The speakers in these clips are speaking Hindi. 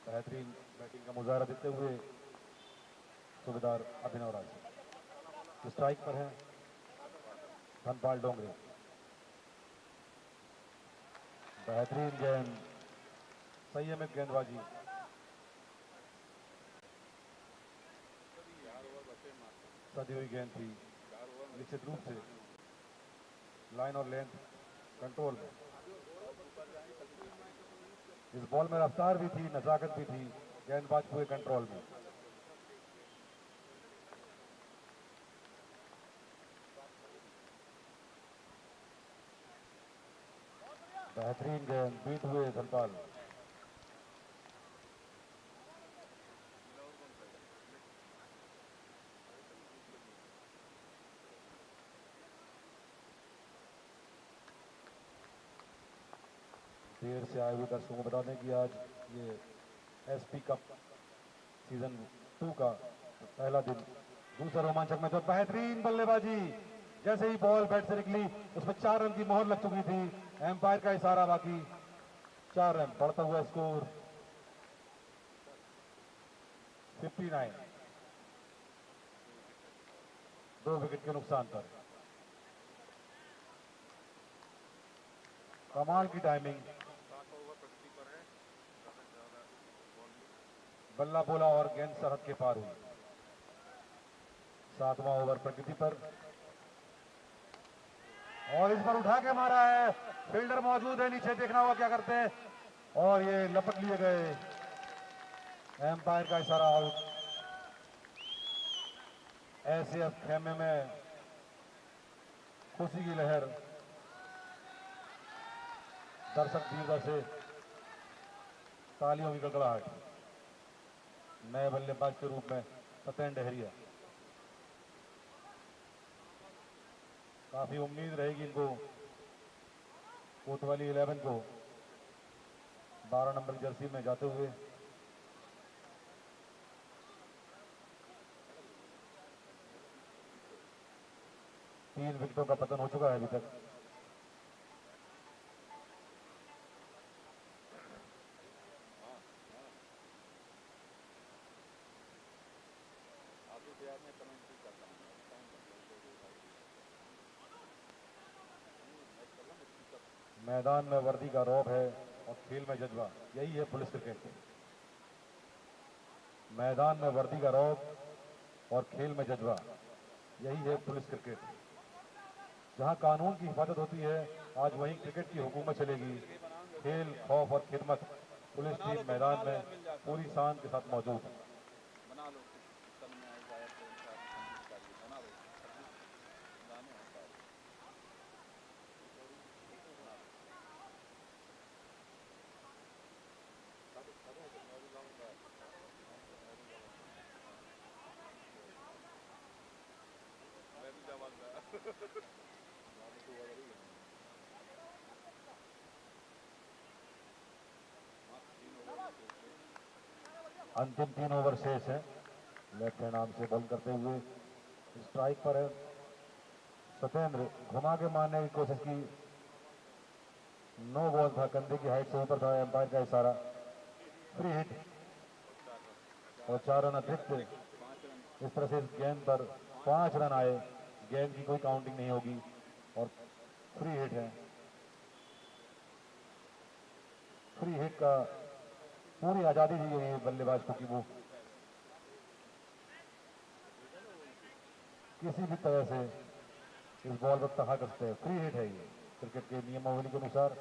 बेहतरीन बैटिंग का मुजाहरा देते हुए सूबेदार अभिनव राज स्ट्राइक पर है धनपाल डोंगरे। बेहतरीन गेंद, संयमित गेंदबाजी। सदी हुई गेंद थी, निश्चित रूप से लाइन और लेंथ कंट्रोल में। इस बॉल में रफ्तार भी थी, नजाकत भी थी, गेंदबाज पूरे कंट्रोल में। बेहतरीन गेंद, बीट हुए धनपाल। देर से आए हुए दर्शकों को बता दें कि आज ये एसपी कप सीजन 2 का पहला दिन, दूसरा रोमांचक मैच। और बेहतरीन बल्लेबाजी, जैसे ही बॉल बैट से निकली उसमें 4 रन की मोहर लग चुकी थी। एम्पायर का इशारा, बाकी 4 रन, बढ़ता हुआ स्कोर 59, 2 विकेट के नुकसान पर। कमाल की टाइमिंग, बल्ला बोला और गेंद सरहद के पार हुई। 7वां ओवर प्रकृति पर, और इस पर उठा के मारा है। फील्डर मौजूद है नीचे, देखना होगा क्या करते हैं, और ये लपट लिए गए। एम्पायर का इशारा, आउट। ऐसे अब खेमे में खुशी की लहर, दर्शक दीर्घा से तालियों की गड़गड़ाहट। नए बल्लेबाज के रूप में सत्येंद्र डहरिया, काफी उम्मीद रहेगी इनको कोतवाली 11 को 12 नंबर जर्सी में जाते हुए। तीन विकेटों का पतन हो चुका है अभी तक। मैदान में वर्दी का रौब है और खेल में जज्बा, यही है पुलिस क्रिकेट। मैदान में वर्दी का रौब और खेल में जज्बा, यही है पुलिस क्रिकेट। जहां कानून की हिफाजत होती है, आज वहीं क्रिकेट की हुकूमत चलेगी। खेल, खौफ और खिदमत, पुलिस टीम मैदान में पूरी शान के साथ मौजूद है। अंतिम 3 ओवर शेष है। लेफ्ट हैंड आर्म से बॉल करते हुए स्ट्राइक पर है सत्येंद्र, घुमा के मारने की कोशिश की, नो बॉल था, कंधे की हाइट से ऊपर था। एम्पायर का इशारा, फ्री हिट और 4 रन अतिरिक्त। इस तरह से इस गेंद पर 5 रन आए, गेंद की कोई काउंटिंग नहीं होगी और फ्री हिट है। फ्री हिट का पूरी आजादी दी गई है बल्लेबाज को कि वो किसी भी तरह से इस बॉल पर तहा कर सकते हैं। फ्री हिट है ये क्रिकेट के नियमावली के अनुसार।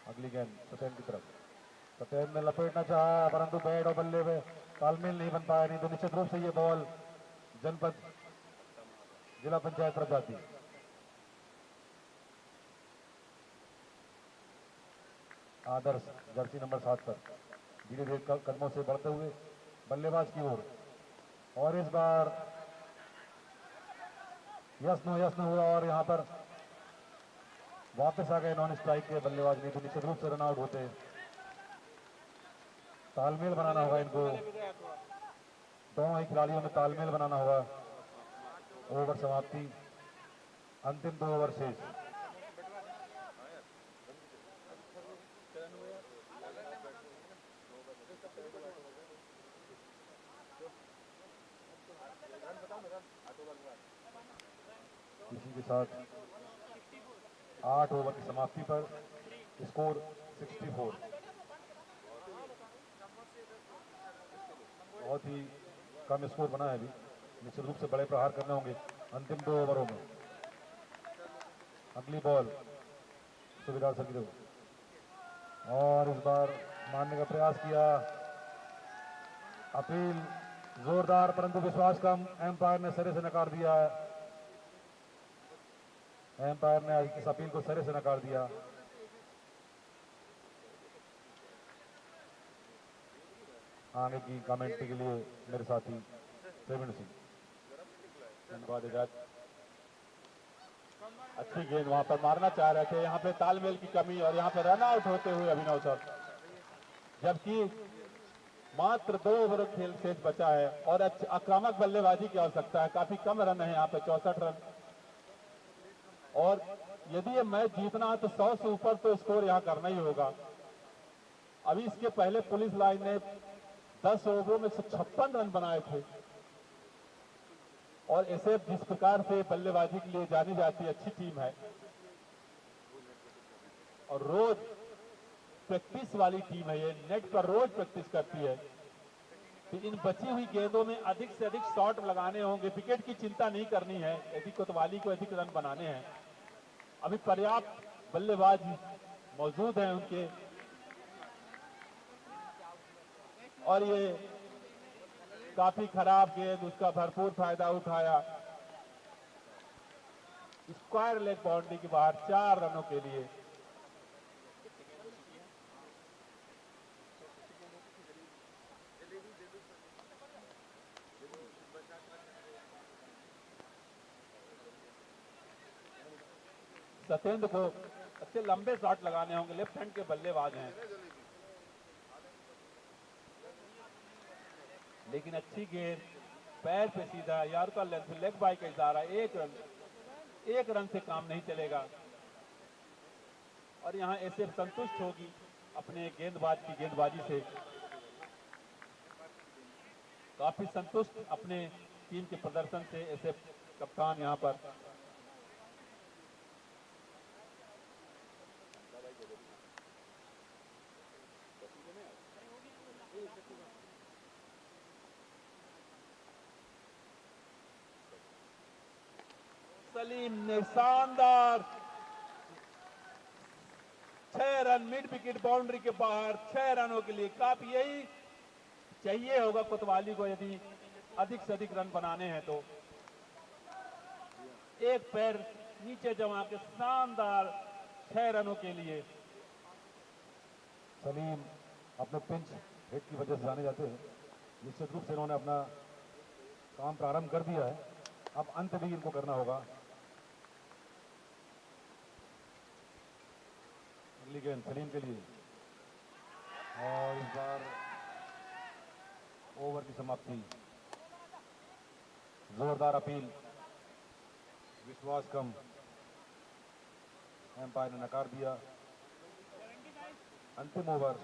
अगली गेंद सत्येंद्र की तरफ, सत्येंद्र ने लपेटना चाहा परंतु बैट और बल्ले में तालमेल नहीं बन पाया, नहीं तो निश्चित रूप से ये बॉल जनपद जिला पंचायत तरफ जाती। आदर्श जर्सी नंबर 7 पर धीरे धीरे कदमों से बढ़ते हुए बल्लेबाज की ओर, और इस बार यत्न हुआ और यहां पर वापस आ गए नॉन स्ट्राइक के बल्लेबाज, नहीं तो निश्चित रूप से रन आउट होते। तालमेल बनाना होगा इनको, दोनों ही खिलाड़ियों में तालमेल बनाना होगा। ओवर समाप्ति, अंतिम 2 ओवर शेष। इसी के साथ 8 ओवर की समाप्ति पर स्कोर 64। बहुत ही कम स्कोर बना है अभी, निश्चित रूप से बड़े प्रहार करने होंगे अंतिम 2 ओवरों में। अगली बॉल सुविधा सकी और इस बार मारने का प्रयास किया, अपील जोरदार परंतु विश्वास कम, एम्पायर ने सिरे से नकार दिया है। एम्पायर ने इस अपील को सिरे से नकार दिया। आगे की कमेंट्री के लिए मेरे साथी प्रवीण सिंह। धन्यवाद इजाज। अच्छी गेंद वहां पर मारना चाह रहे थे, यहाँ पे तालमेल की कमी और यहाँ पे रन आउट होते हुए अभिनव सर, जबकि मात्र 2 ओवर खेल शेष बचा है और आक्रामक बल्लेबाजी की आवश्यकता है। काफी कम रन है यहाँ पे, 64 रन, और यदि ये मैच जीतना है तो 100 से ऊपर तो स्कोर यहाँ करना ही होगा। अभी इसके पहले पुलिस लाइन ने 10 ओवरों में 156 रन बनाए थे, और ऐसे जिस प्रकार से बल्लेबाजी के लिए जानी जाती है, अच्छी टीम है और रोज प्रैक्टिस वाली टीम है, ये नेट पर रोज प्रैक्टिस करती है। तो इन बची हुई गेंदों में अधिक से अधिक शॉट लगाने होंगे, विकेट की चिंता नहीं करनी है यदि कोतवाली को अधिक रन बनाने हैं। अभी पर्याप्त बल्लेबाज मौजूद हैं उनके, और ये काफी खराब गेंद, उसका भरपूर फायदा उठाया। स्क्वायर लेग बाउंड्री के बाहर 4 रनों के लिए। सतेंद्र को अच्छे लंबे शॉट लगाने होंगे, लेफ्ट हैंड के बल्लेबाज हैं, लेकिन अच्छी गेंद पैर पे सीधा, यार का लेग बाई का इशारा, 1 रन से काम नहीं चलेगा। और यहां ऐसे संतुष्ट होगी अपने गेंदबाज की गेंदबाजी से, काफी संतुष्ट अपने टीम के प्रदर्शन से ऐसे कप्तान यहां पर। सलीम ने शानदार 6 रन मिड विकेट बाउंड्री के बाहर, 6 रनों के लिए काफी, यही चाहिए होगा कोतवाली को यदि अधिक से अधिक रन बनाने हैं तो। एक पैर नीचे जमा के शानदार 6 रनों के लिए। सलीम अपने पिंच हिट की वजह से जाने जाते हैं, निश्चित रूप से इन्होंने अपना काम प्रारंभ कर दिया है, अब अंत भी इनको करना होगा। अगली गेंद सलीम के लिए, और इस बार ओवर की समाप्ति। जोरदार अपील, विश्वास कम, एम्पायर ने नकार दिया। अंतिम ओवर।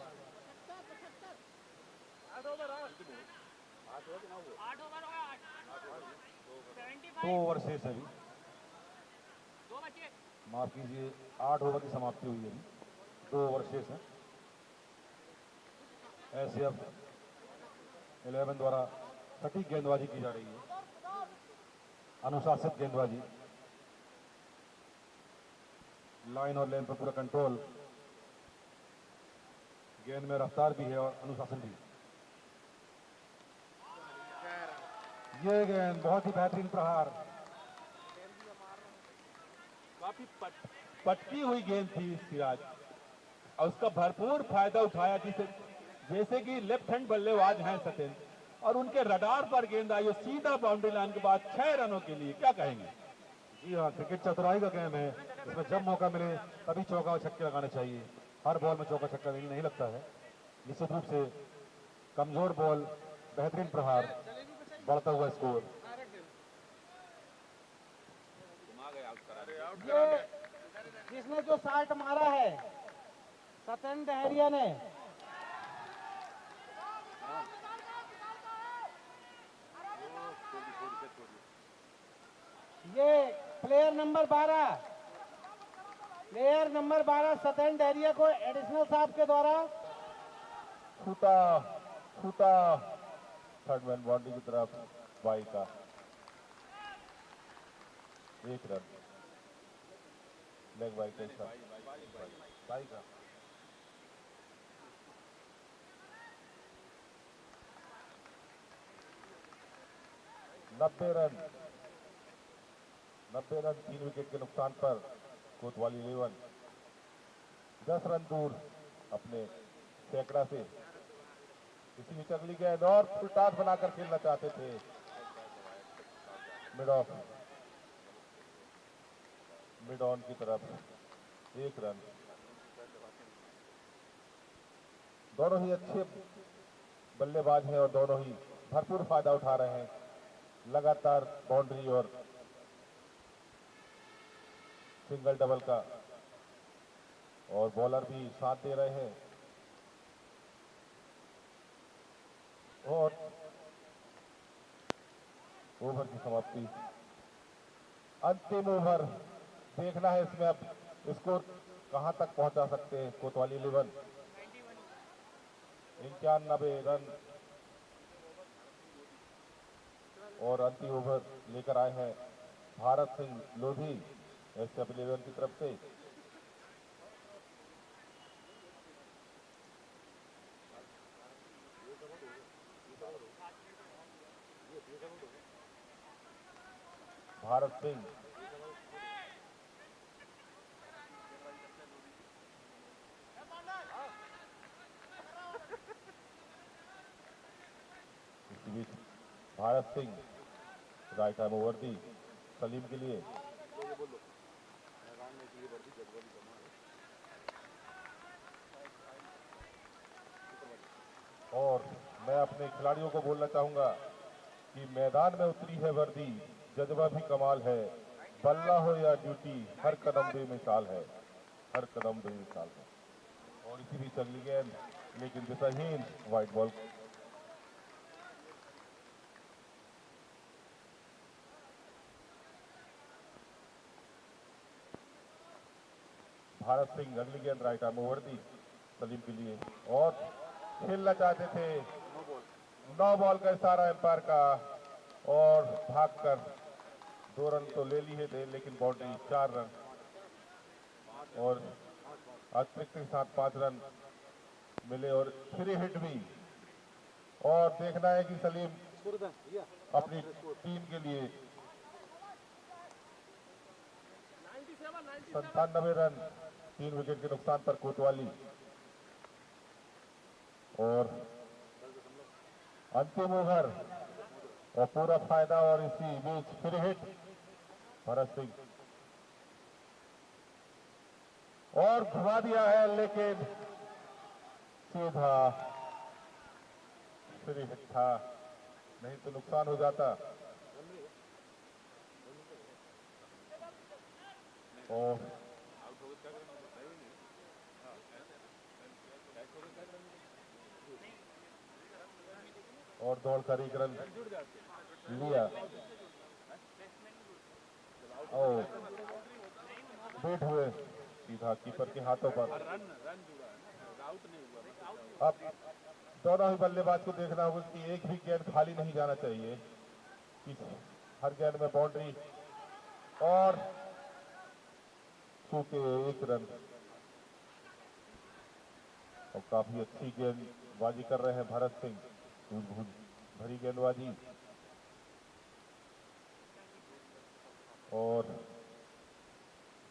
2 ओवर शेष है अभी, माफ कीजिए 8 ओवर की समाप्ति हुई है अभी, 2 ओवर शेष है। एसएफ 11 द्वारा सटीक गेंदबाजी की जा रही है, अनुशासित गेंदबाजी, लाइन और लेन पर पूरा कंट्रोल, गेंद में रफ्तार भी है और अनुशासन भी। ये गेंद बहुत ही बेहतरीन प्रहार, काफी पटकी हुई गेंद थी सिराज, और उसका भरपूर फायदा उठाया, जैसे कि लेफ्ट हैंड बल्लेबाज हैं सतेंद्र, और उनके रडार पर गेंद आई और सीधा बाउंड्री लाइन के बाद 6 रनों के लिए। क्या कहेंगे? जी हाँ, क्रिकेट चतुराई का गेम है, इसमें जब मौका मिले तभी चौका और छक्के लगाने चाहिए, हर बॉल में चौका छक्का नहीं लगता है। निश्चित रूप से कमजोर बॉल, बेहतरीन प्रहार, बढ़ता हुआ स्कोर। ये जिसने जो शॉट मारा है सतेंद्र डहरिया ने, ये प्लेयर नंबर 12 सतेन डैरिया को एडिशनल साहब के द्वारा छूटा छूटा थर्ड मैन बाउंड्री की तरफ बाई का 1 रन लेग बाई का बाई का 90 रन 3 विकेट के नुकसान पर कोतवाली 11 10 रन दूर अपने सैकड़ा से। इसी बीच अगली गेंद और फुल टॉस बनाकर खेलना चाहते थे मिड ऑन की तरफ 1 रन। दोनों ही अच्छे बल्लेबाज हैं और दोनों ही भरपूर फायदा उठा रहे हैं लगातार बाउंड्री और सिंगल डबल का, और बॉलर भी साथ दे रहे हैं। और ओवर की समाप्ति, अंतिम ओवर देखना है इसमें अब स्कोर कहां तक पहुंचा सकते हैं कोतवाली 11। 91 रन और अंतिम ओवर लेकर आए हैं भारत सिंह लोधी एसएफ 11 की तरफ से। भारत सिंह इसी बीच भारत सिंह राइट आर्म वर्दी सलीम के लिए। और मैं अपने खिलाड़ियों को बोलना चाहूंगा कि मैदान में उतरी है वर्दी, जज्बा भी कमाल है, बल्ला हो या ड्यूटी हर कदम बेमिसाल है, हर कदम बेमिसाल है। और इसी बीच अगली गेंद लेकिन दिशाहीन वाइट बॉल। भारत सिंह अगली गेंद राइट आर्म वर्दी सलीम के लिए, और खेलना चाहते थे 9 बॉल का इशारा एम्पायर का, और भागकर 2 रन तो ले लिए थे लेकिन बाउंड्री 4 रन और अतिरिक्त के साथ 5 रन मिले और फ्री हिट भी। और देखना है कि सलीम अपनी टीम के लिए 97 रन 3 विकेट के नुकसान पर कोतवाली। और अंतिम ओवर और पूरा फायदा, और इसी बीच फिर हिट भरत सिंह, और घुमा दिया है लेकिन सीधा फिर हिट था, नहीं तो नुकसान हो जाता। और दौड़कर 1 रन लिया और बेट हुए सीधा कीपर के हाथों पर। अब दोनों ही बल्लेबाज को देखना होगा कि एक भी गेंद खाली नहीं जाना चाहिए, कि हर गेंद में बाउंड्री और चूके 1 रन। और काफी अच्छी गेंदबाजी कर रहे हैं भरत सिंह, सूझबूझ भरी गेंदबाजी। और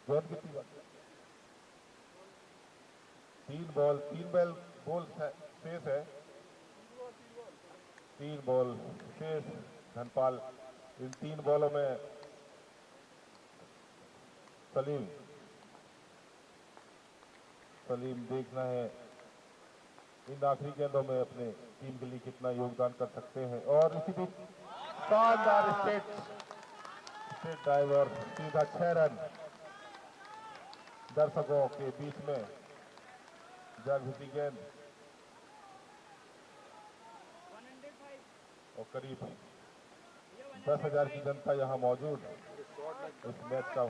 गेंद कितनी बात, 3 बॉल शेष है, 3 बॉल शेष। धनपाल इन 3 बॉलों में सलीम देखना है इन आखिरी गेंदों में अपने टीम के लिए कितना योगदान कर सकते हैं। और इसी बीच शानदार स्ट्रेट ड्राइवर सीधा 6 रन दर्शकों के बीच में जागृति गेंद, और करीब 10,000 की जनता यहां मौजूद। इस मैच का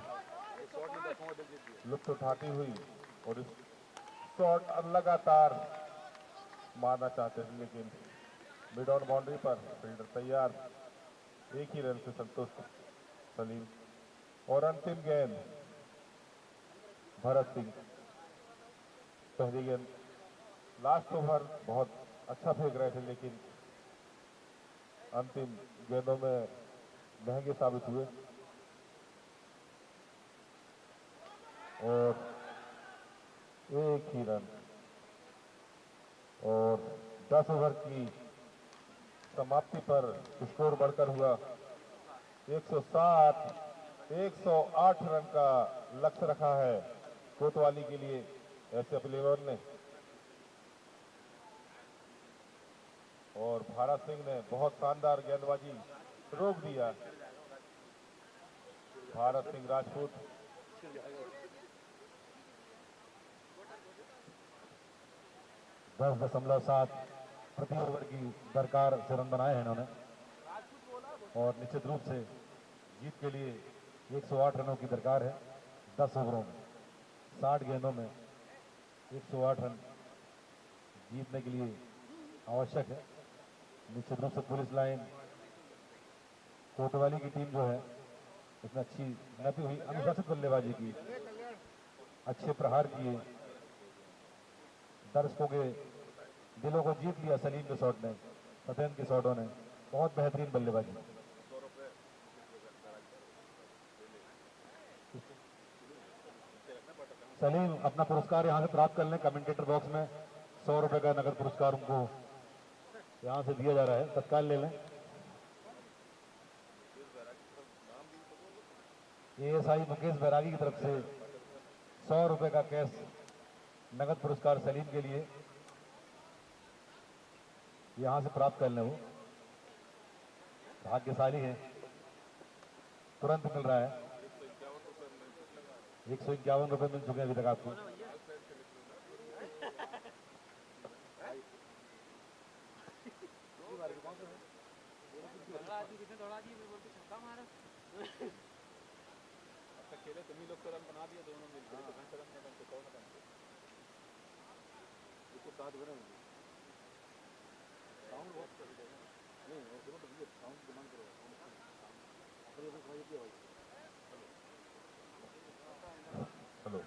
लुत्फ उठाती हुई और इस शॉट लगातार मारना चाहते थे, लेकिन मिड ऑन बाउंड्री पर फील्डर तैयार, एक ही रन से संतुष्ट सलीम। और अंतिम गेंद भरत सिंह, पहली गेंद लास्ट ओवर बहुत अच्छा फेंक रहे थे, लेकिन अंतिम गेंदों में महंगे साबित हुए। और एक ही रन और 10 ओवर की समाप्ति पर स्कोर बढ़कर हुआ 108 रन का लक्ष्य रखा है कोतवाली के लिए एसएफ 11 ने। और भारत सिंह ने बहुत शानदार गेंदबाजी रोक दिया। भारत सिंह राजपूत 10.7 प्रति ओवर की दरकार से रन बनाए हैं इन्होंने और निश्चित रूप से जीत के लिए 108 रनों की दरकार है। 10 ओवरों में 60 गेंदों में 108 रन जीतने के लिए आवश्यक है। निश्चित रूप से पुलिस लाइन कोतवाली की टीम जो है इसने अच्छी नपी हुई अनुशासित बल्लेबाजी की, अच्छे प्रहार किए, दर्शकों के दिलों को जीत लिया सलीम के शॉट ने, सतेंद्र के शॉटों ने बहुत बेहतरीन बल्लेबाजी। सलीम अपना पुरस्कार यहां से प्राप्त कर लें। कमेंटेटर बॉक्स में 100 रुपए का नगद पुरस्कार उनको यहां से दिया जा रहा है, तत्काल ले लें। एएसआई मुकेश बैरागी की तरफ से 100 रुपए का कैश नगद पुरस्कार सलीम के लिए यहां से प्राप्त कर लें। वो भाग्यशाली है, तुरंत मिल रहा है। 151 रुपए मिल चुके हैं अभी तक आपको। खेले तुम्ही लोग तो रन बना दिए दोनों मिलकर, साथ बने साउंड बहुत नहीं साउंड डिमांड करो। हेलो।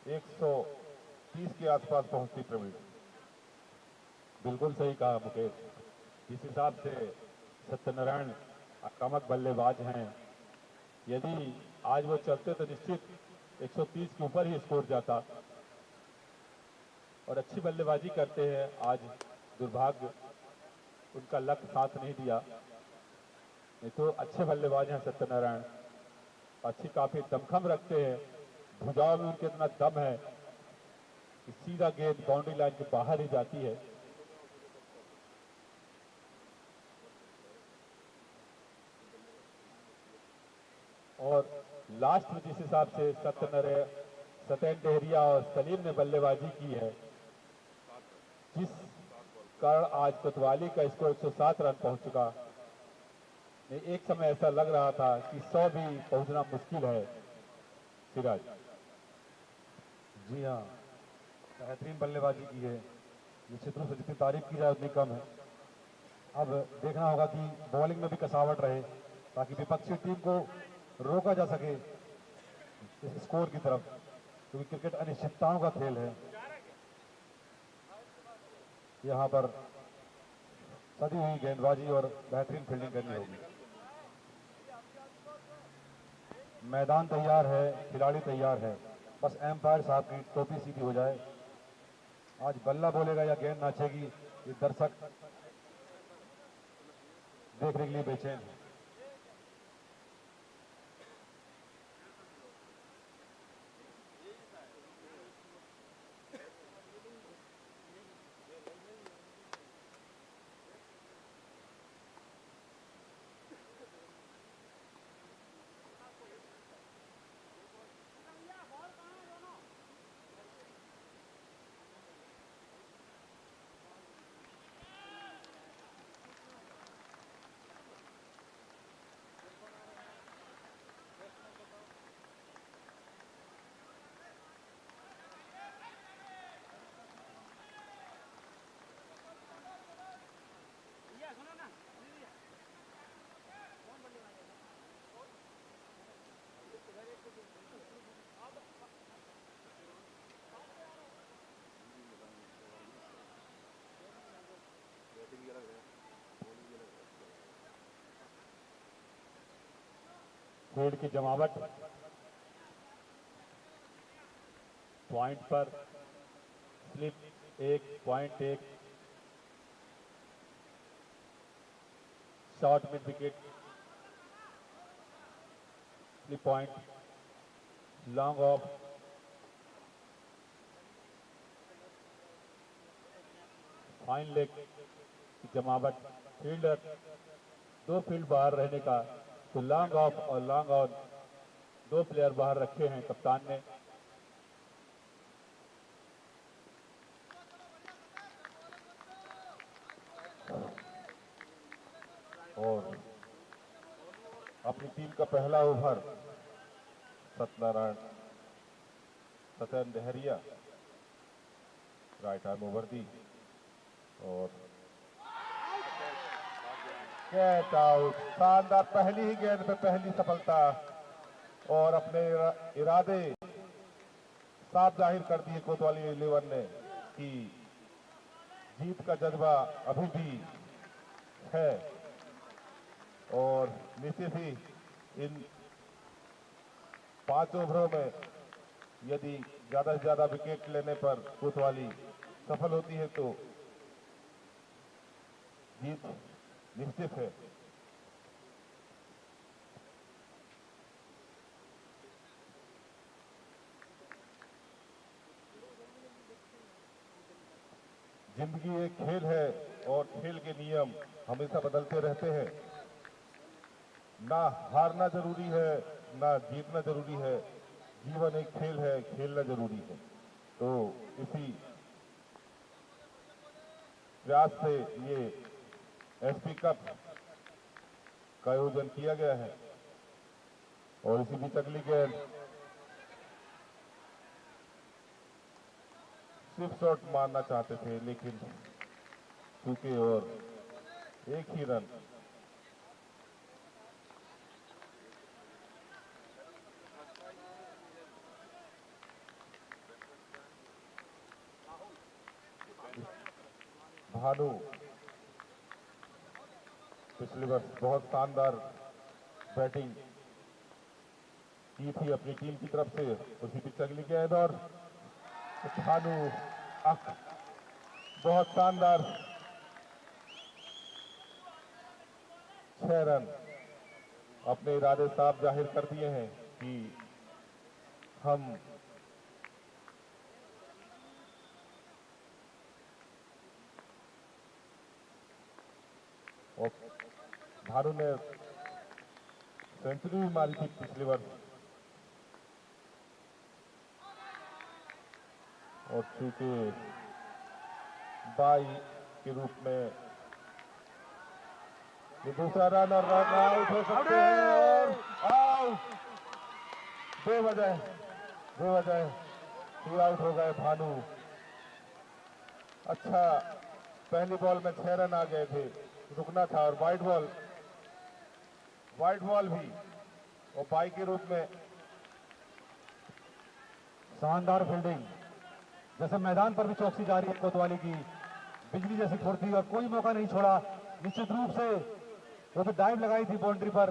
130 के आसपास पहुंचती प्रवीण। बिल्कुल सही कहा मुकेश। जिस हिसाब से सत्यनारायण आक्रामक बल्लेबाज हैं, यदि आज वो चलते तो निश्चित 130 के ऊपर ही स्कोर जाता, और अच्छी बल्लेबाजी करते हैं। आज दुर्भाग्य उनका लक साथ नहीं दिया, नहीं तो अच्छे बल्लेबाज हैं सत्यनारायण। अच्छी काफी दमखम रखते हैं, भुजाओं में उनके इतना दम है कि सीधा गेंद बाउंड्री लाइन के बाहर ही जाती है। और लास्ट में जिस हिसाब से सत्यन डेहरिया और सलीम ने बल्लेबाजी की है, जिस कारण आज कोतवाली का स्कोर 107 रन पहुंच चुका। एक समय ऐसा लग रहा था कि 100 भी पहुंचना मुश्किल है। सिराज जी हाँ, बेहतरीन बल्लेबाजी की है। निश्चित रूप से जितनी तारीफ की जाए उतनी कम है। अब देखना होगा कि बॉलिंग में भी कसावट रहे ताकि विपक्षी टीम को रोका जा सके इस स्कोर की तरफ, क्योंकि क्रिकेट अनिश्चितताओं का खेल है। यहाँ पर सदी हुई गेंदबाजी और बेहतरीन फील्डिंग करनी होगी। मैदान तैयार है, खिलाड़ी तैयार है, बस एम्पायर साहब की टोपी सीधी हो जाए। आज बल्ला बोलेगा या गेंद नाचेगी, ये दर्शक देखने के लिए बेचैन है। फील्ड की जमावट, पॉइंट पर slip 1.1, short mid wicket, slip point, long off, fine leg की जमावट, फील्डर 2 फील्ड बाहर रहने का, तो लॉन्ग ऑफ और लॉन्ग ऑन 2 प्लेयर बाहर रखे हैं कप्तान ने। और अपनी टीम का पहला over Satyan Dehariya right arm over दी, और कैच आउट। शानदार पहली ही गेंद पे पहली सफलता, और अपने इरादे साफ जाहिर कर दिए कोतवाली 11 ने कि जीत का जज्बा अभी भी है, और निश्चित ही इन 5 ओवरों में यदि ज्यादा से ज्यादा विकेट लेने पर कोतवाली सफल होती है तो जीत निश्चित है। जिंदगी एक खेल है, और खेल के नियम हमेशा बदलते रहते हैं। ना हारना जरूरी है, ना जीतना जरूरी है। जीवन एक खेल है, खेलना जरूरी है। तो इसी प्रयास से ये एसपी कप का आयोजन किया गया है, और इसी बीच अगली गेंद स्विप शॉट मारना चाहते थे, लेकिन चूके और एक ही रन। भानु पिछले वर्ष बहुत शानदार बैटिंग की थी अपनी टीम की तरफ से, उसी पिच अगली गेंद और भानु बहुत शानदार 6 रन अपने इरादे साफ जाहिर कर दिए हैं कि हम और भानु ने सेंचुरी भी मारी थी पिछले वर्ष और चूंकि बाई के रूप में ये दूसरा रन और रन आउट हो सकते हैं और आउट बेवजह टू आउट हो गए भानु। अच्छा, पहली बॉल में 6 रन आ गए थे, रुकना था और वाइड बॉल भी और बाई के रूप में शानदार फील्डिंग, जैसे मैदान पर भी चौकसी जारी है कोतवाली की, बिजली जैसी फुर्ती और कोई मौका नहीं छोड़ा। निश्चित रूप से वो तो डाइव लगाई थी बाउंड्री पर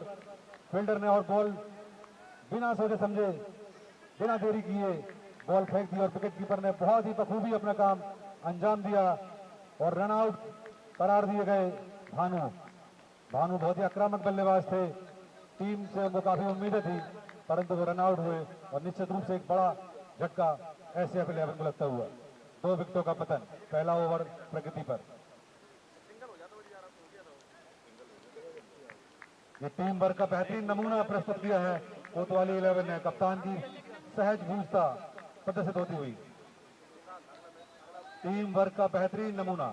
फील्डर ने और बॉल बिना सोचे समझे बिना देरी किए बॉल फेंक दी और विकेट कीपर ने बहुत ही बखूबी अपना काम अंजाम दिया और रन आउट करार दिए गए भानु बहुत ही आक्रामक बल्लेबाज थे, टीम से उनको काफी उम्मीदें थी, परंतु वो रन आउट हुए और निश्चित रूप से एक बड़ा झटका एसएफ 11 को लगता हुआ। 2 विकेटों का पतन पहला ओवर प्रगति पर। ये टीम वर्क का बेहतरीन नमूना प्रस्तुत किया है कोतवाली 11 ने, कप्तान की सहज बूझता प्रदर्शित होती हुई टीम वर्क का बेहतरीन नमूना।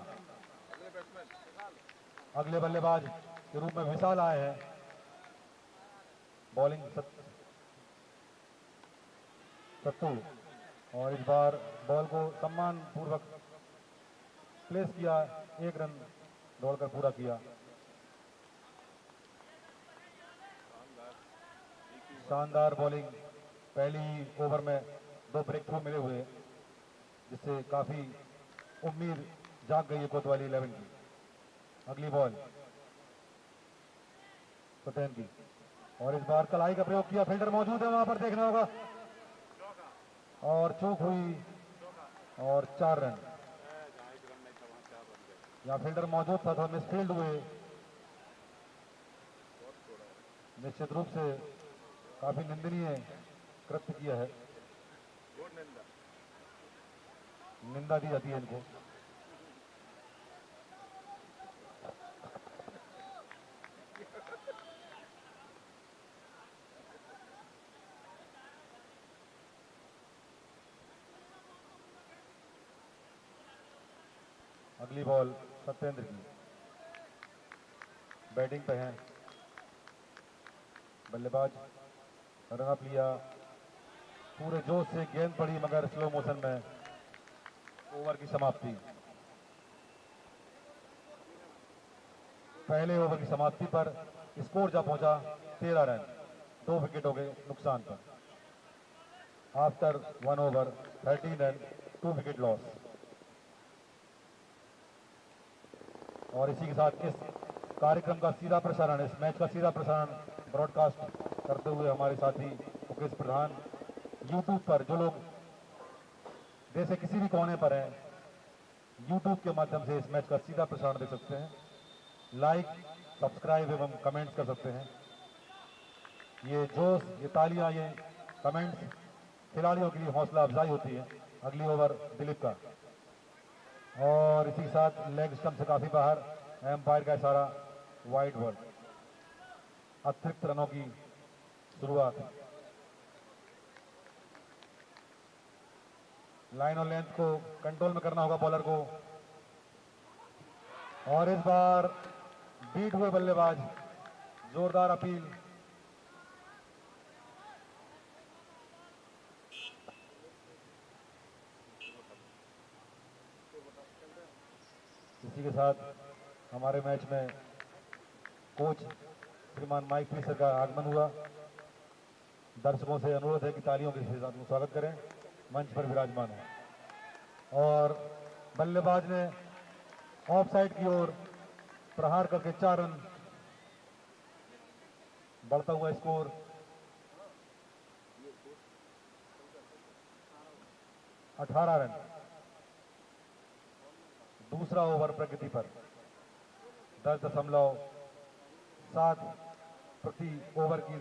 अगले बल्लेबाज के रूप में विशाल आए हैं, बॉलिंग सत्तू और इस बार बॉल को सम्मान पूर्वक प्लेस किया, 1 रन दौड़कर पूरा किया। शानदार बॉलिंग, पहली ओवर में 2 ब्रेक थ्रू मिले हुए जिससे काफी उम्मीद जाग गई है कोतवाली 11 की। अगली बॉल सत्यन की और इस बार कलाई का प्रयोग किया, फील्डर मौजूद है वहां पर, देखना होगा और चूक हुई और 4 रन। यहाँ फील्डर मौजूद था तो मिसफील्ड हुए, निश्चित रूप से काफी निंदनीय कृत्य किया है, निंदा दी जाती है इनको। अगली बॉल सत्येंद्र की, बैटिंग पे हैं, बल्लेबाज रन अप लिया, पूरे जोश से गेंद पड़ी मगर स्लो मोशन में ओवर की समाप्ति। पहले ओवर की समाप्ति पर स्कोर जा पहुंचा 13 रन, 2 विकेट हो गए नुकसान पर। After 1 over 13 run, 2 wicket loss. और इसी के साथ इस कार्यक्रम का सीधा प्रसारण, इस मैच का सीधा प्रसारण ब्रॉडकास्ट करते हुए हमारे साथी मुकेश प्रधान यूट्यूब पर, जो लोग देश के किसी भी कोने पर हैं, यूट्यूब के माध्यम से इस मैच का सीधा प्रसारण देख सकते हैं, लाइक सब्सक्राइब एवं कमेंट्स कर सकते हैं। ये जोश, ये तालियां, ये कमेंट्स खिलाड़ियों के लिए हौसला अफजाई होती है। अगली ओवर दिलीप का और इसी के साथ लेग स्टंप से काफी बाहर, एम्पायर का इशारा, वाइड बॉल। अतिरिक्त रनों की शुरुआत, लाइन और लेंथ को कंट्रोल में करना होगा बॉलर को। और इस बार बीट हुए बल्लेबाज, जोरदार अपील। इसी के साथ हमारे मैच में कोच श्रीमान माइक फिशर का आगमन हुआ। दर्शकों से अनुरोध है कि तालियों के साथ स्वागत करें, मंच पर विराजमान है। और बल्लेबाज ने ऑफ साइड की ओर प्रहार करके 4 रन, बढ़ता हुआ स्कोर 18 रन। दूसरा ओवर प्रगति पर 10.7 प्रति ओवर की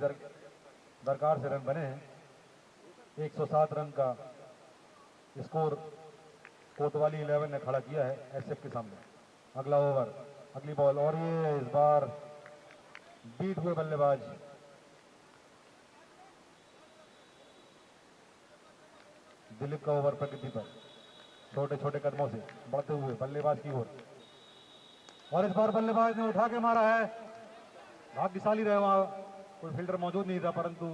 दरकार से रन बने हैं। 107 रन का स्कोर कोतवाली 11 ने खड़ा किया है एसएफ के सामने। अगला ओवर, अगली बॉल, और ये इस बार बीट हुए बल्लेबाज दिलीप का ओवर प्रगति पर छोटे छोटे कदमों से बढ़ते हुए बल्लेबाज की ओर, और इस बार बल्लेबाज ने उठा के मारा है। भाग्यशाली रहे, वहां कोई फील्डर मौजूद नहीं था, परंतु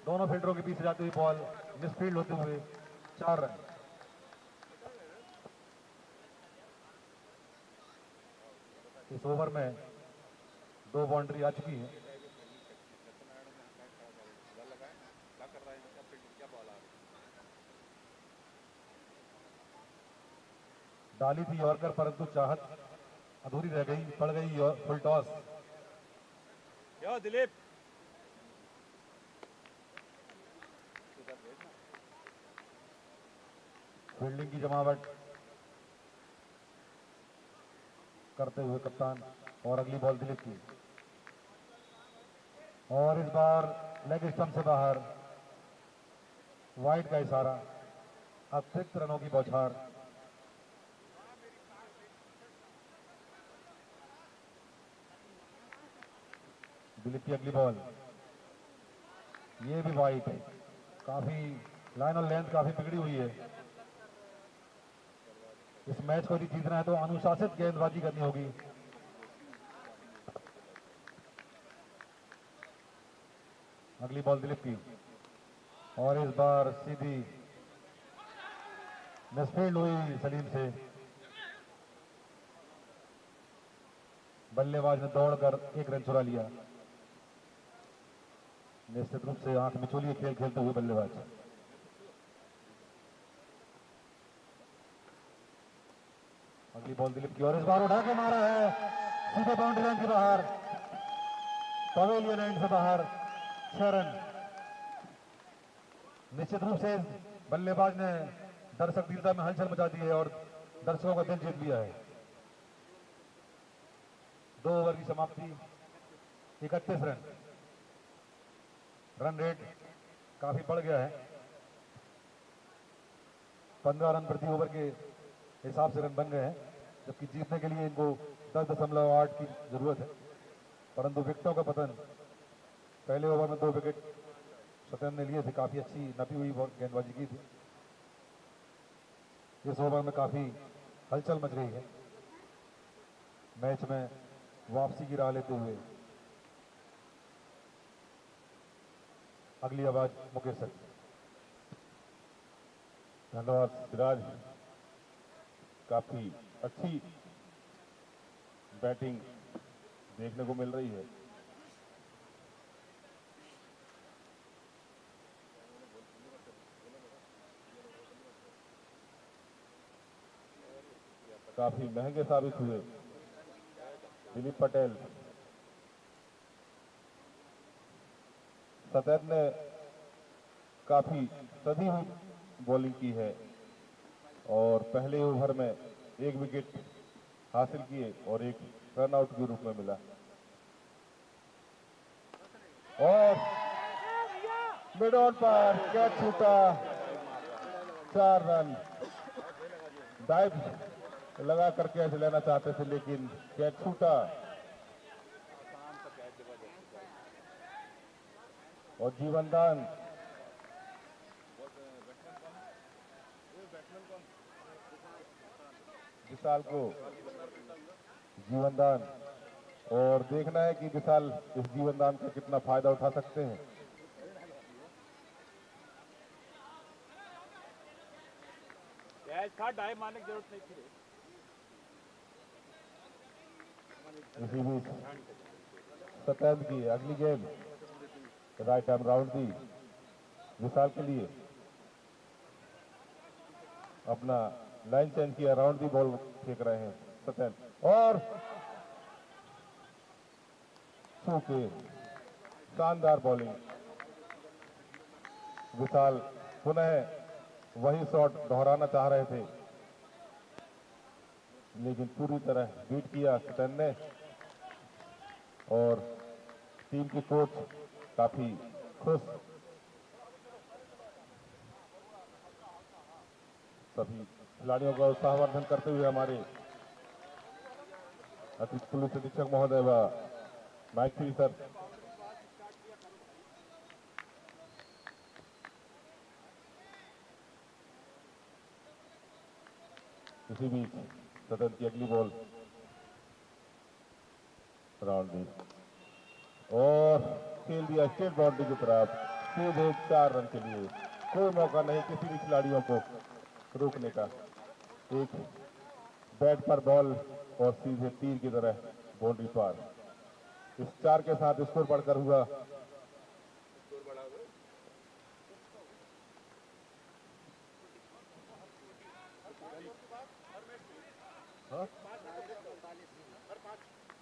दोनों फील्डरों के बीच से जाती हुई बॉल मिसफील्ड होते हुए 4 रन। इस ओवर में 2 बाउंड्री आ चुकी हैं। डाली थी यॉर्कर, परंतु चाहत अधूरी रह गई, पड़ गई फुल टॉस। दिलीप फील्डिंग की जमावट करते हुए कप्तान, और अगली बॉल दिलीप की, और इस बार लेग स्टंप से बाहर, वाइड का इशारा, अतिरिक्त रनों की बौछार। दिलीप की अगली बॉल, ये भी वाइड है। काफी लाइन और लेंथ काफी बिगड़ी हुई है। इस मैच को यदि जीतना है तो अनुशासित गेंदबाजी करनी होगी। अगली बॉल दिलीप की, और इस बार सीधी मिसफील्ड हुई सलीम से। बल्लेबाज ने दौड़कर 1 रन चुरा लिया। निश्चित रूप से आंख मिचोलिए खेल खेलते हुए बल्लेबाज। अगली बॉल दिलीप की, और इस बार उठा के मारा है सीधे बाउंड्री लाइन के बाहर, पवेलियन एंड से बाहर, 6 रन। निश्चित रूप से बल्लेबाज ने दर्शक दीर्घा में हलचल मचा दी है और दर्शकों का दिल जीत लिया है। 2 ओवर की समाप्ति, 31 रन। रन रेट काफी बढ़ गया है, 15 रन प्रति ओवर के हिसाब से रन बन गए हैं, जबकि जीतने के लिए इनको 10.8 की जरूरत है। परंतु विकेटों का पतन, पहले ओवर में 2 विकेट सत्यन ने लिए थे, काफी अच्छी नपी हुई गेंदबाजी की थी। इस ओवर में काफी हलचल मच रही है। मैच में वापसी की राह लेते हुए अगली आवाज मुकेश सर। धन्यवाद सिराज, काफी अच्छी बैटिंग देखने को मिल रही है। काफी महंगे साबित हुए दिलीप पटेल। सतैन ने काफी सदी बॉलिंग की है और पहले ओवर में 1 विकेट हासिल किए और 1 रन आउट के रूप में मिला, और मिड ऑन पर कैच छूटा, 4 रन। डाइव लगा कर कैच लेना चाहते थे लेकिन कैच छूटा, और जीवनदान विशाल को जीवनदान, और देखना है कि विशाल इस जीवनदान का कितना फायदा उठा सकते हैं। डाइव मारने की जरूरत नहीं थी। इसी बीच सतैन की अगली गेंद राइट आर्म राउंड दी विशाल के लिए, अपना लाइन चेंज किया, राउंड दी बॉल फेंक रहे हैं। सत्यन और सूखे शानदार बॉलिंग। विशाल पुनः वही शॉट दोहराना चाह रहे थे, लेकिन पूरी तरह बीट किया सत्यन ने। और टीम के कोच काफी खुश। सभी खिलाड़ियों का उत्साहवर्धन करते हुए हमारे अतिरिक्त पुलिस अधीक्षक महोदय व मैक्सी सर इसी बीच सदन की अगली बॉल राउंड दी और खेल दिया स्टेट बाउंड्री की तरफ सीधे 4 रन के लिए। कोई मौका नहीं किसी भी खिलाड़ियों को रोकने का। एक बैट पर बॉल और सीधे तीर की तरह बाउंड्री पार। इस 4 के साथ स्कोर बढ़कर हुआ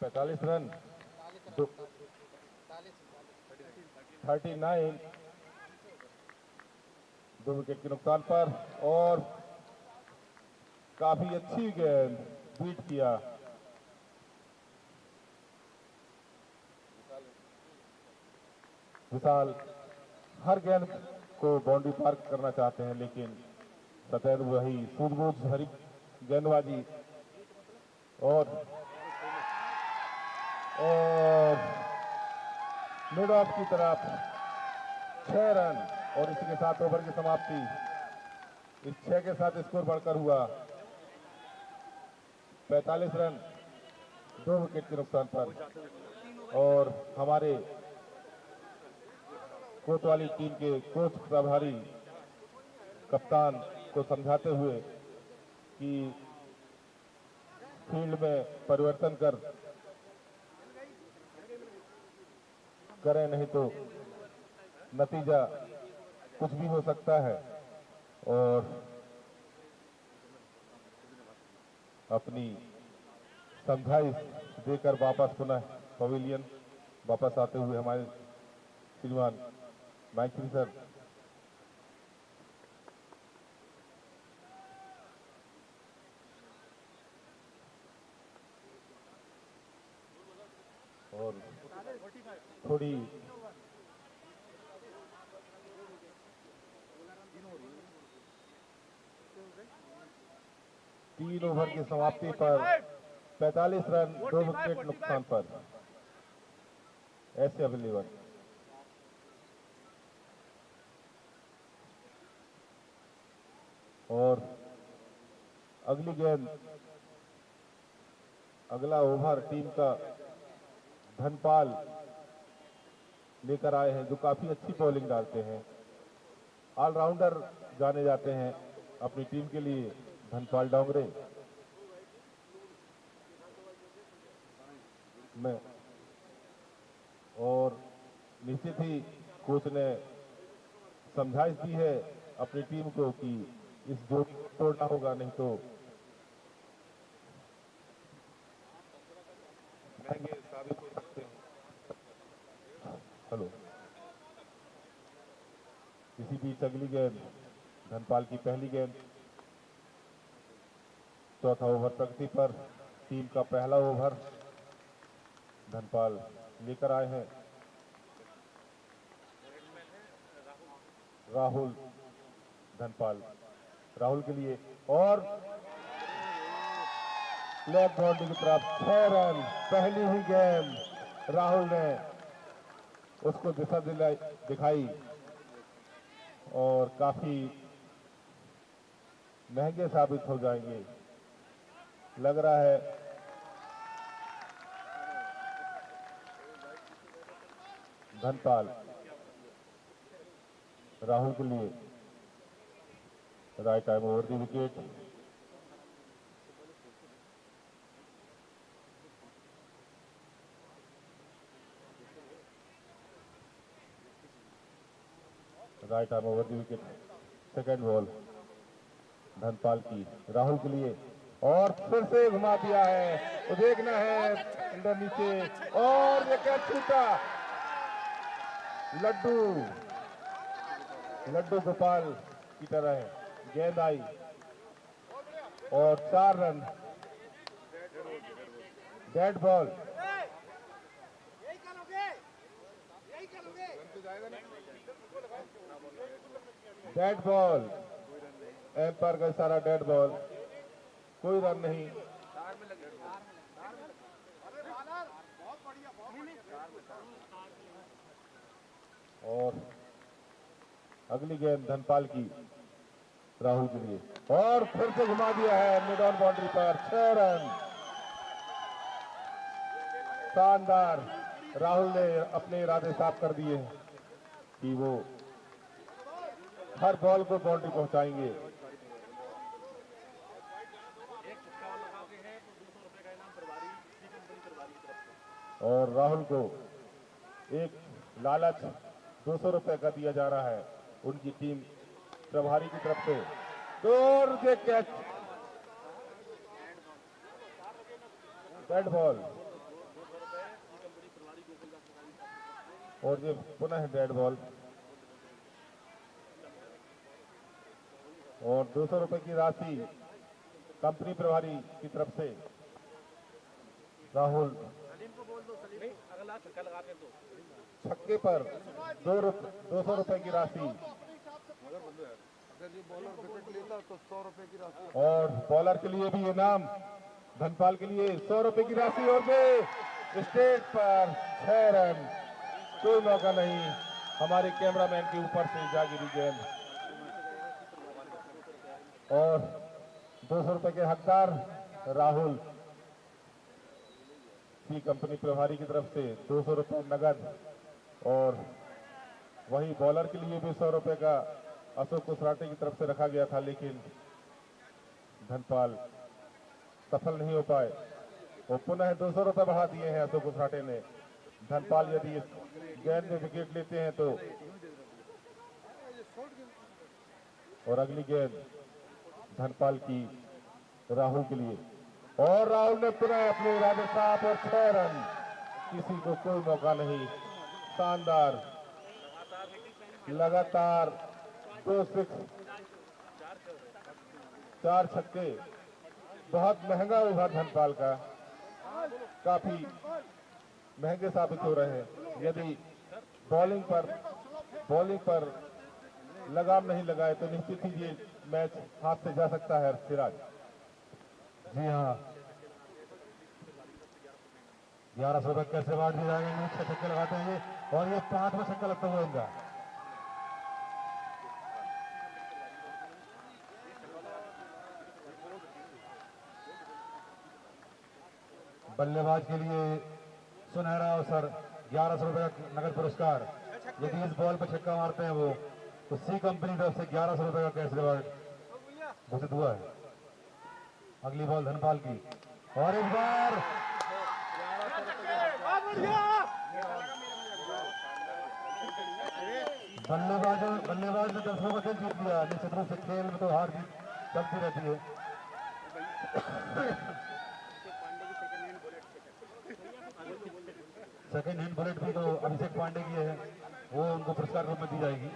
45 रन 39 2 विकेट के नुकसान पर। और काफी अच्छी गेंद बीट किया। विशाल हर गेंद को बाउंड्री पार करना चाहते हैं, लेकिन सतैद वही सूझबूझ भरी गेंदबाजी और मिड ऑफ की तरफ 6 रन और इसी के साथ ओवर की समाप्ति। इस 6 के साथ स्कोर बढ़कर हुआ 45 रन 2 विकेट के नुकसान पर। और हमारे कोतवाली टीम के कोच प्रभारी कप्तान को समझाते हुए कि फील्ड में परिवर्तन करें, नहीं तो नतीजा कुछ भी हो सकता है। और अपनी समझाइश देकर वापस पुनः पवेलियन वापस आते हुए हमारे श्रीमान मैक्सी सर और थोड़ी तीन ओवर की समाप्ति पर 45 रन 2 विकेट नुकसान पर ऐसे अवेलेबल। और अगली गेंद अगला ओवर टीम का धनपाल लेकर आए हैं, जो काफी अच्छी बॉलिंग डालते हैं। ऑलराउंडर जाने जाते हैं अपनी टीम के लिए धनपाल डोंगरे में। और निश्चित ही कोच ने समझाइश दी है अपनी टीम को कि इस जोड़ी को तोड़ना होगा, नहीं तो महंगे साबित हो सकते हैं। हेलो, इसी बीच अगली गेंद धनपाल की पहली गेंद। चौथा ओवर प्रगति पर टीम का पहला ओवर धनपाल लेकर आए हैं। राहुल धनपाल राहुल के लिए और लेग बाउंड्री की तरफ 6 रन। पहली ही गेंद राहुल ने उसको दिशा दिखाई और काफी महंगे साबित हो जाएंगे लग रहा है। धनपाल राहुल के लिए right time over the wicket. Right time over the wicket. Second ball Dhanpal की राहुल के लिए और फिर से घुमा दिया है, तो देखना है अंदर नीचे, और ये कैच छूटा। लड्डू गोपाल की तरह गेंद आई और 4 run. Dead ball. Dead ball, umpire का इशारा, डेड बॉल, कोई रन नहीं। और अगली गेंद धनपाल की राहुल के लिए, और फिर से घुमा दिया है मिड ऑन बाउंड्री पर, 6 रन। शानदार। राहुल ने अपने इरादे साफ कर दिए कि वो हर बॉल को बाउंड्री पहुंचाएंगे। और राहुल को एक लालच 200 रुपए का दिया जा रहा है उनकी टीम प्रभारी की तरफ से। दूर के कैच, डेड बॉल, और ये पुनः डेड बॉल। और 200 रुपए की राशि कंपनी प्रभारी की तरफ से राहुल छक्के पर 200 रुपए की राशि। और बॉलर के लिए भी इनाम, धनपाल के लिए 100 रुपए की राशि। और वे स्टेट पर 6 रन, कोई मौका नहीं। हमारे कैमरामैन के ऊपर से जा गिरी गेंद। और 200 रुपए के हकदार राहुल की कंपनी प्रभारी की तरफ से 200 रुपए नगद। और वही बॉलर के लिए भी 100 रुपए का अशोक कुसराटे की तरफ से रखा गया था, लेकिन धनपाल सफल नहीं हो पाए। वो पुनः 200 रुपए बढ़ा दिए हैं अशोक कुसराटे ने। धनपाल यदि इस गेंद में विकेट लेते हैं तो, और अगली गेंद धनपाल की राहुल के लिए, और राहुल ने पुनः अपने इरादे साफ, और 6 रन, किसी को कोई मौका नहीं। शानदार, लगातार 2 सिक्स, 4 छक्के। बहुत महंगा ओवर धनपाल का, काफी महंगे साबित हो रहे हैं। यदि बॉलिंग पर लगाम नहीं लगाए तो निश्चित ही ये मैच हाथ से जा सकता है सिराज। जी हाँ, 1100 रुपए कैसे बांट दिए जाएंगे। 6 छक्के लगाते हैं ये, और ये 5वां छक्का लगता हुआ इनका। बल्लेबाज के लिए सुनहरा अवसर, 1100 रुपए का नगद पुरस्कार। यदि इस बॉल पर छक्का मारते हैं वो, तो सी कंपनी तरफ से 1100 रुपए का कैश रिवार्ड घोषित हुआ है। अगली बॉल धनपाल की, और इस बार बल्लेबाज ने दर्शकों का दिल जीत लिया। निश्चित रूप से खेल में तो हार जीत चलती रहती है। सेकेंड हैंड बुलेट भी तो अभिषेक पांडे की है, वो उनको पुरस्कार रूप में दी जाएगी।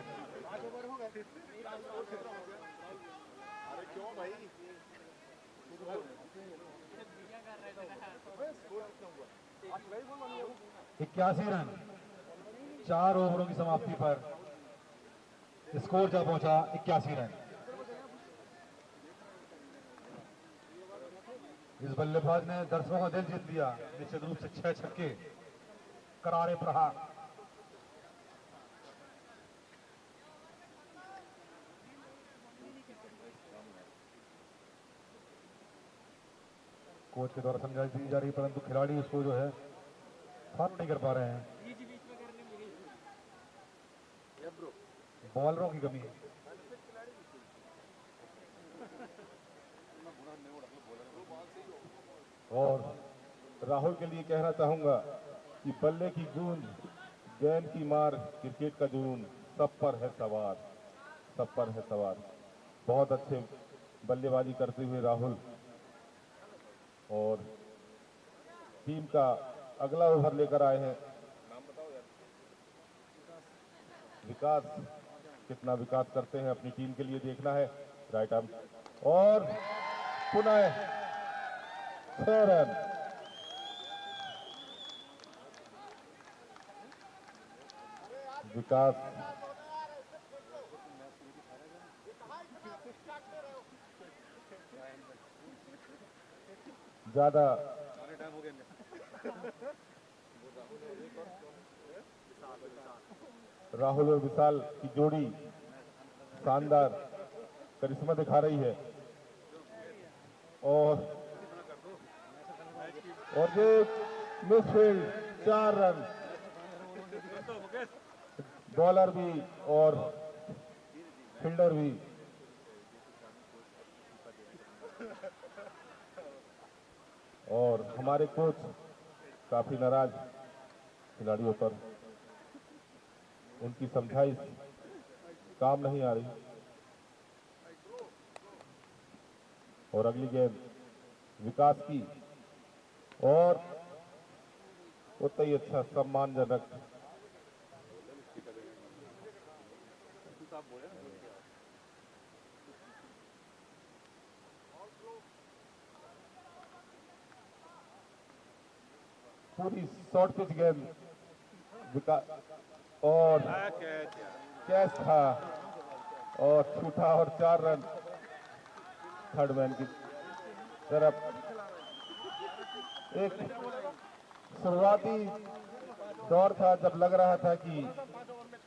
इक्यासी रन 4 ओवरों की समाप्ति पर स्कोर जा पहुंचा 81 रन। इस बल्लेबाज ने दर्शकों का दिल जीत लिया। निश्चित रूप से 6 छक्के, करारे प्रहार। कोच के द्वारा समझाई दी जा रही है, परंतु खिलाड़ी उसको जो है फॉलो नहीं कर पा रहे हैं। बॉलरों की कमी है। और राहुल के लिए कहना चाहूंगा कि बल्ले की गूंज, गेंद की मार, क्रिकेट का जुनून, सब पर है सवार, सब पर है सवार। बहुत अच्छे बल्लेबाजी करते हुए राहुल और टीम का अगला ओवर लेकर आए हैं विकास। कितना विकास करते हैं अपनी टीम के लिए देखना है। राइट आर्म और पुनः 6 रन। विकास ज्यादा राहुल और विशाल की जोड़ी शानदार करिश्मा दिखा रही है। और ये मिसफील्ड 4 रन। बॉलर भी और फील्डर भी और हमारे कोच काफी नाराज खिलाड़ियों पर। उनकी समझाइश काम नहीं आ रही। और अगली गेंद विकास की और उतना ही अच्छा सम्मानजनक पूरी शॉर्ट पिच गेंद विकास और कैच था और छूटा और 4 रन थर्ड मैन की तरफ। एक शुरुआती दौर था जब लग रहा था कि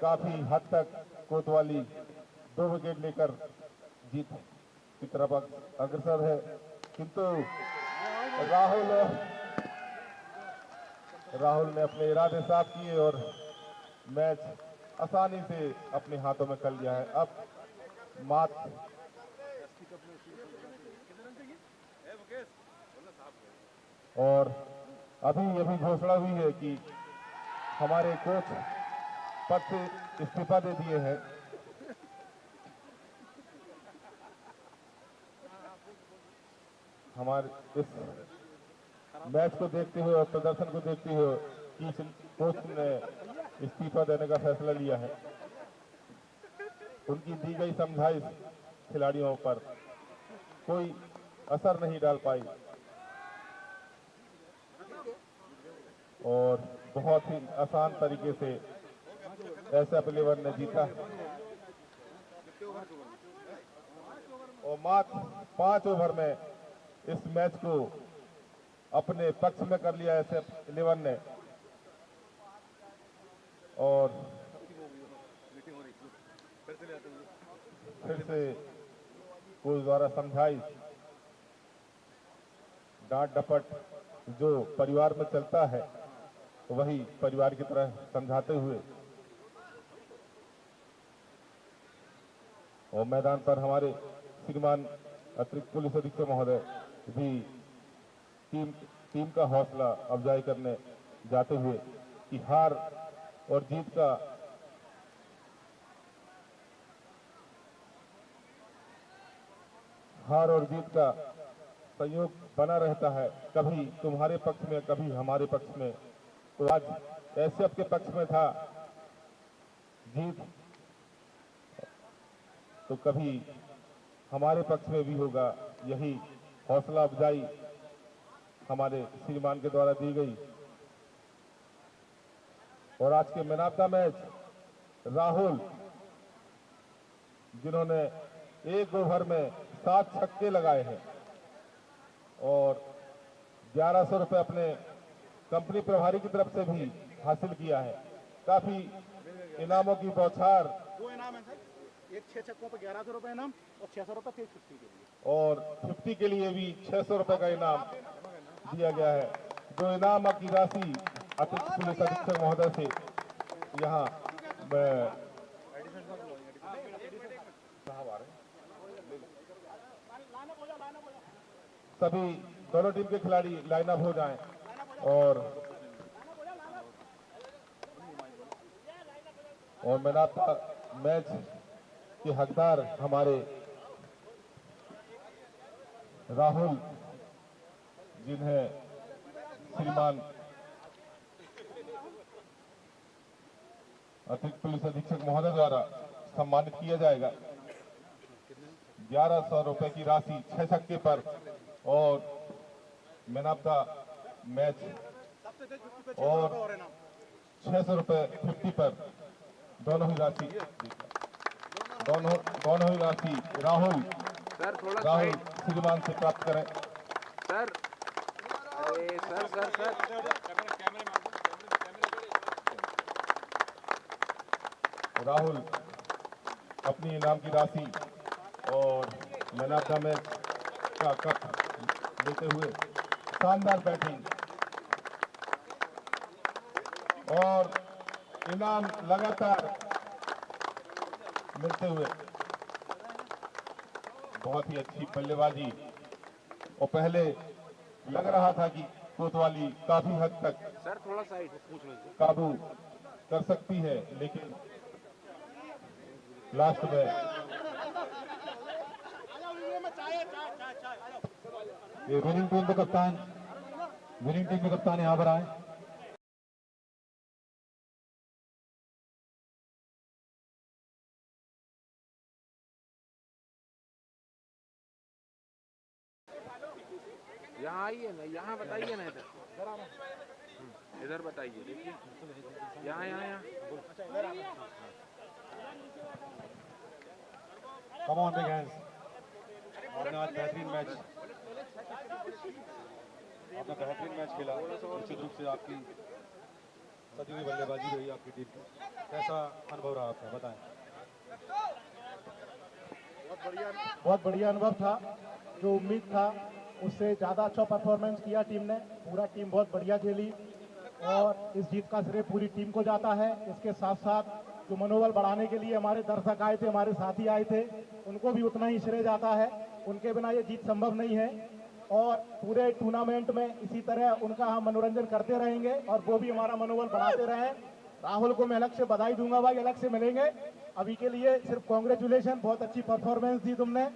काफी हद तक कोतवाली 2 विकेट लेकर जीत की तरफ अग्रसर है, किंतु राहुल ने अपने इरादे साफ किए और मैच आसानी से अपने हाथों में कर लिया है। अब मात्र और अभी घोषणा हुई है कि हमारे कोच पद से इस्तीफा दे दिए हैं। हमारे इस मैच को देखते हुए और प्रदर्शन को देखते हुए कि कोच ने इस्तीफा देने का फैसला लिया है। उनकी दी गई समझाइश खिलाड़ियों पर कोई असर नहीं डाल पाई और बहुत ही आसान तरीके से SF 11 ने जीता और मात्र 5 ओवर में इस मैच को अपने पक्ष में कर लिया SF 11 ने। और फिर से कोच द्वारा समझाइश डांट डपट जो परिवार में चलता है वही परिवार की तरह समझाते हुए और मैदान पर हमारे श्रीमान अतिरिक्त पुलिस अधीक्षक महोदय भी टीम का हौसला अफजाई करने जाते हुए कि हार और जीत का संयोग बना रहता है, कभी तुम्हारे पक्ष में कभी हमारे पक्ष में। तो आज SF के पक्ष में था जीत, तो कभी हमारे पक्ष में भी होगा। यही हौसला अफजाई हमारे श्रीमान के द्वारा दी गई। और आज के man of the match Rahul, जिन्होंने एक ओवर में 7 छक्के लगाए हैं और 1100 रुपए अपने कंपनी प्रभारी की तरफ से भी हासिल किया है। काफी इनामों की बौछार। 2 इनाम है सर, एक 6 छक्कों पर 1100 रुपए इनाम और 600 रुपए थे 50 के लिए, और 50 के लिए भी 600 रुपए का इनाम दिया गया है। जो इनाम की राशि अतिरिक्त पुलिस अधीक्षक महोदय से यहाँ सभी दोनों टीम के खिलाड़ी लाइन अप हो जाएं और मैन ऑफ द मैच के हकदार हमारे राहुल जिन्हें श्रीमान अतिरिक्त पुलिस अधीक्षक महोदय द्वारा सम्मानित किया जाएगा। 1100 रुपए की राशि 6 छक्के पर और मैन ऑफ द मैच और 600 रुपए 50 पर दोनों ही राशि राहुल सर थोड़ा राहुल साइड श्रीमान से प्राप्त करें। सर। अरे सर राहुल अपनी इनाम की राशि और मैन ऑफ द मैच का कप लेते हुए शानदार बैटिंग और इनाम लगातार मिलते हुए बहुत ही अच्छी बल्लेबाजी। और पहले लग रहा था कि कोतवाली काफी हद तक सर थोड़ा साइड पूछ लीजिए। काबू कर सकती है, लेकिन लास्ट में ये विनिंग टीम के कप्तान यहाँ पर आए। यहाँ आइए ना, यहाँ बताइए ना, इधर बताइए। देखिए यहाँ कम ऑन बिग हैंड्स। आपने आज बेहतरीन मैच खेला। निश्चित रूप से आपकी सदी हुई बल्लेबाजी रही आपकी टीम की। कैसा अनुभव रहा आपका, बताएं। बहुत बढ़िया अनुभव था। जो उम्मीद था उससे ज़्यादा अच्छा परफॉर्मेंस किया टीम ने। पूरा टीम बहुत बढ़िया खेली और इस जीत का श्रेय पूरी टीम को जाता है। इसके साथ साथ जो मनोबल बढ़ाने के लिए हमारे दर्शक आए थे, हमारे साथी आए थे, उनको भी उतना ही श्रेय जाता है। उनके बिना ये जीत संभव नहीं है और पूरे टूर्नामेंट में इसी तरह उनका हम मनोरंजन करते रहेंगे और वो भी हमारा मनोबल बढ़ाते रहें। राहुल को मैं अलग से बधाई दूंगा भाई, अलग से मिलेंगे। अभी के लिए सिर्फ कॉन्ग्रेचुलेशन, बहुत अच्छी परफॉर्मेंस दी तुमने।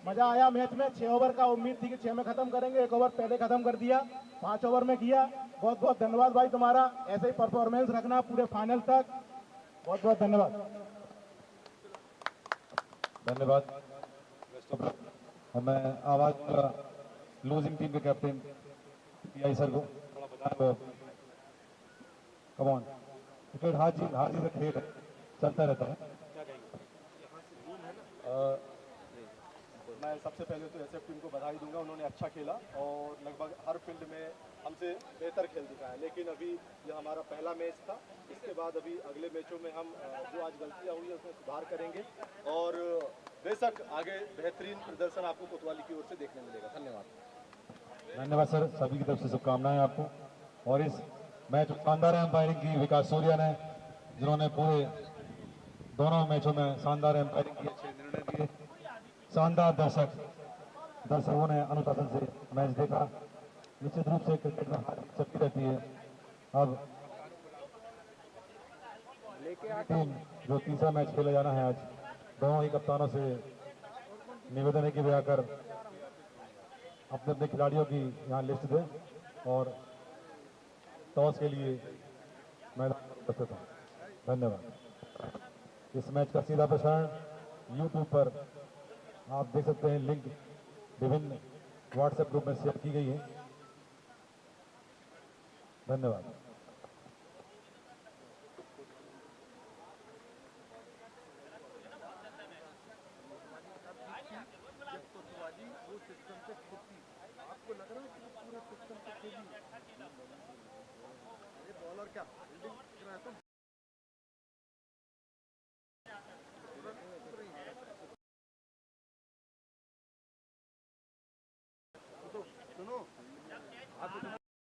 मजा आया मैच में। 6 ओवर का उम्मीद थी कि 6 में खत्म करेंगे, 1 ओवर पहले खत्म कर दिया, 5 ओवर में किया। बहुत बहुत धन्यवाद भाई तुम्हारा। ऐसे ही परफॉर्मेंस रखना पूरे फाइनल तक। बहुत बहुत धन्यवाद। धन्यवाद। मैं आवाज लूजिंग टीम के कैप्टन पीआई सर को थोड़ा बताएं। कम ऑन, क्रिकेट हार जीत का खेल है, चलता रहता है। मैं सबसे पहले तो एसएफ टीम को बधाई दूंगा। उन्होंने अच्छा खेला और लगभग हर फील्ड में हमसे बेहतर खेल दिखाया। लेकिन अभी यह हमारा पहला मैच था। इसके बाद अभी अगले मैचों में हम जो आज गलतियां हुई है उसमें सुधार करेंगे और बेशक आगे बेहतरीन प्रदर्शन आपको कोतवाली की ओर से देखने मिलेगा। धन्यवाद। धन्यवाद सर, सभी की तरफ से शुभकामनाएं आपको। और इस मैच शानदार अंपायरिंग की विकास सूर्या ने, जिन्होंने पूरे दोनों मैचों में शानदार अंपायरिंग की, अच्छे निर्णय दिए। शानदार दर्शकों ने अनुशासन से मैच देखा। निश्चित रूप से क्रिकेट में हार चलती रहती है। अब टीम जो तीसरा मैच खेला जाना है आज, दोनों ही कप्तानों से निवेदन है कि वे आकर अपने अपने खिलाड़ियों की यहाँ लिस्ट दें और टॉस के लिए मैदान में उपस्थित हूँ। धन्यवाद। इस मैच का सीधा प्रसारण यूट्यूब पर आप देख सकते हैं। लिंक विभिन्न व्हाट्सएप ग्रुप में शेयर की गई है। धन्यवाद।